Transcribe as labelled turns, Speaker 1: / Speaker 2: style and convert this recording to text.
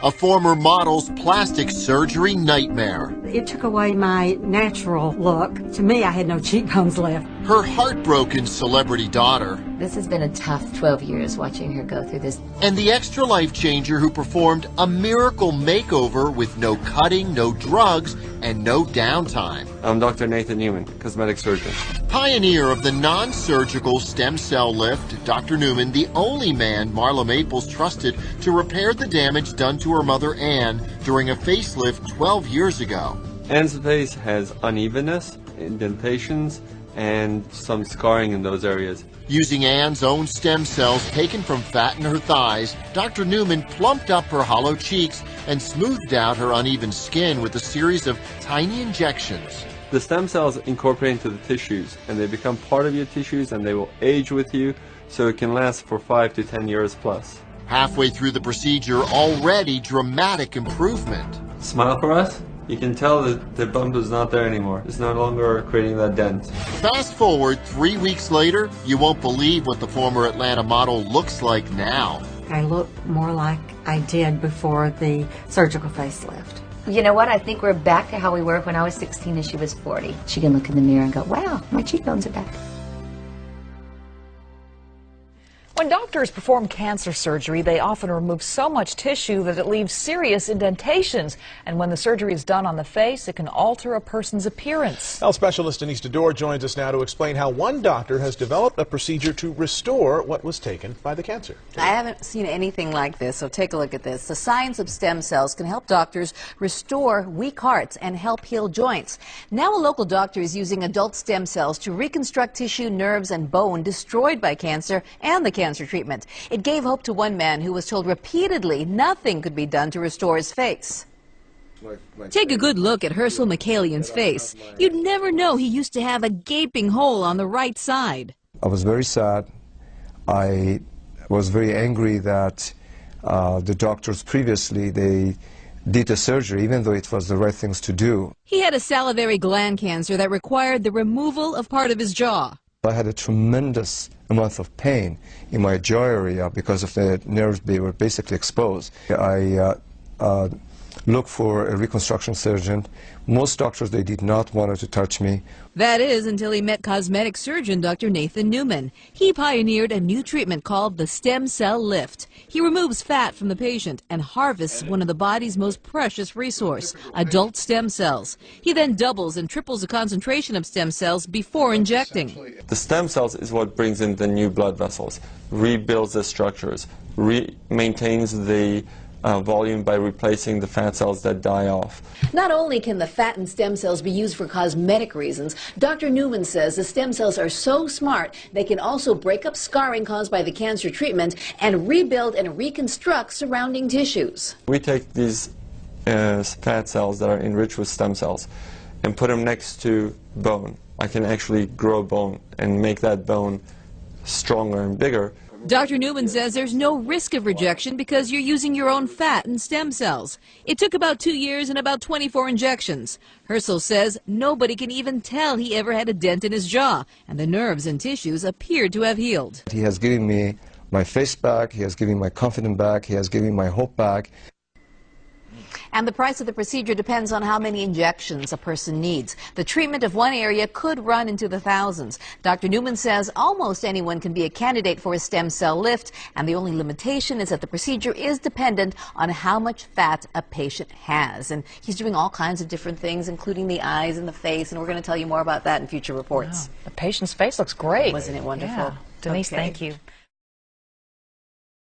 Speaker 1: a former model's plastic surgery nightmare.
Speaker 2: It took away my natural look. To me, I had no cheekbones left.
Speaker 1: Her heartbroken celebrity daughter.
Speaker 3: This has been a tough 12 years watching her go through this.
Speaker 1: And the extra life changer who performed a miracle makeover with no cutting, no drugs, and no downtime.
Speaker 4: I'm Dr. Nathan Newman, cosmetic surgeon.
Speaker 1: Pioneer of the non-surgical stem cell lift, Dr. Newman, the only man Marla Maples trusted to repair the damage done to her mother Ann during a facelift 12 years ago.
Speaker 4: Ann's face has unevenness, indentations, and some scarring in those areas.
Speaker 1: Using Ann's own stem cells taken from fat in her thighs, Dr. Newman plumped up her hollow cheeks and smoothed out her uneven skin with a series of tiny injections.
Speaker 4: The stem cells incorporate into the tissues, and they become part of your tissues, and they will age with you, so it can last for 5 to 10 years plus.
Speaker 1: Halfway through the procedure, already dramatic improvement.
Speaker 4: Smile for us. You can tell that the bump is not there anymore. It's no longer creating that dent.
Speaker 1: Fast forward 3 weeks later, you won't believe what the former Atlanta model looks like now.
Speaker 2: I look more like I did before the surgical facelift.
Speaker 3: You know what? I think we're back to how we were when I was 16 and she was 40. She can look in the mirror and go, wow, my cheekbones are back.
Speaker 5: When doctors perform cancer surgery, they often remove so much tissue that it leaves serious indentations. And when the surgery is done on the face, it can alter a person's appearance.
Speaker 6: Health specialist Denise Dador joins us now to explain how one doctor has developed a procedure to restore what was taken by the cancer.
Speaker 7: I haven't seen anything like this, so take a look at this. The science of stem cells can help doctors restore weak hearts and help heal joints. Now a local doctor is using adult stem cells to reconstruct tissue, nerves, and bone destroyed by cancer and the cancer treatment. It gave hope to one man who was told repeatedly nothing could be done to restore his face.
Speaker 8: Take a good look at Herschel McCallian's face. You'd never know he used to have a gaping hole on the right side.
Speaker 9: I was very sad. I was very angry that the doctors previously, they did the surgery, even though it was the right things to do.
Speaker 8: He had a salivary gland cancer that required the removal of part of his jaw.
Speaker 9: I had a tremendous amount of pain in my jaw area because of the nerves. They were basically exposed. I looked for a reconstruction surgeon. Most doctors, they did not want to touch me.
Speaker 8: That is until he met cosmetic surgeon Dr. Nathan Newman. He pioneered a new treatment called the stem cell lift. He removes fat from the patient and harvests one of the body's most precious resource, adult stem cells. He then doubles and triples the concentration of stem cells before injecting.
Speaker 4: The stem cells is what brings in the new blood vessels, rebuilds the structures, maintains the volume by replacing the fat cells that die off.
Speaker 7: Not only can the fat and stem cells be used for cosmetic reasons, Dr. Newman says the stem cells are so smart they can also break up scarring caused by the cancer treatment and rebuild and reconstruct surrounding tissues.
Speaker 4: We take these fat cells that are enriched with stem cells and put them next to bone. I can actually grow bone and make that bone stronger and bigger.
Speaker 8: Dr. Newman says there's no risk of rejection because you're using your own fat and stem cells. It took about 2 years and about 24 injections. Herschel says nobody can even tell he ever had a dent in his jaw, and the nerves and tissues appeared to have healed.
Speaker 9: He has given me my face back, he has given me my confidence back, he has given me my hope back.
Speaker 7: And the price of the procedure depends on how many injections a person needs. The treatment of one area could run into the thousands. Dr. Newman says almost anyone can be a candidate for a stem cell lift, and the only limitation is that the procedure is dependent on how much fat a patient has. And he's doing all kinds of different things, including the eyes and the face, and we're going to tell you more about that in future reports.
Speaker 5: Wow. The patient's face looks great.
Speaker 7: Wasn't it wonderful?
Speaker 5: Yeah. Denise,
Speaker 7: Okay.
Speaker 5: thank you.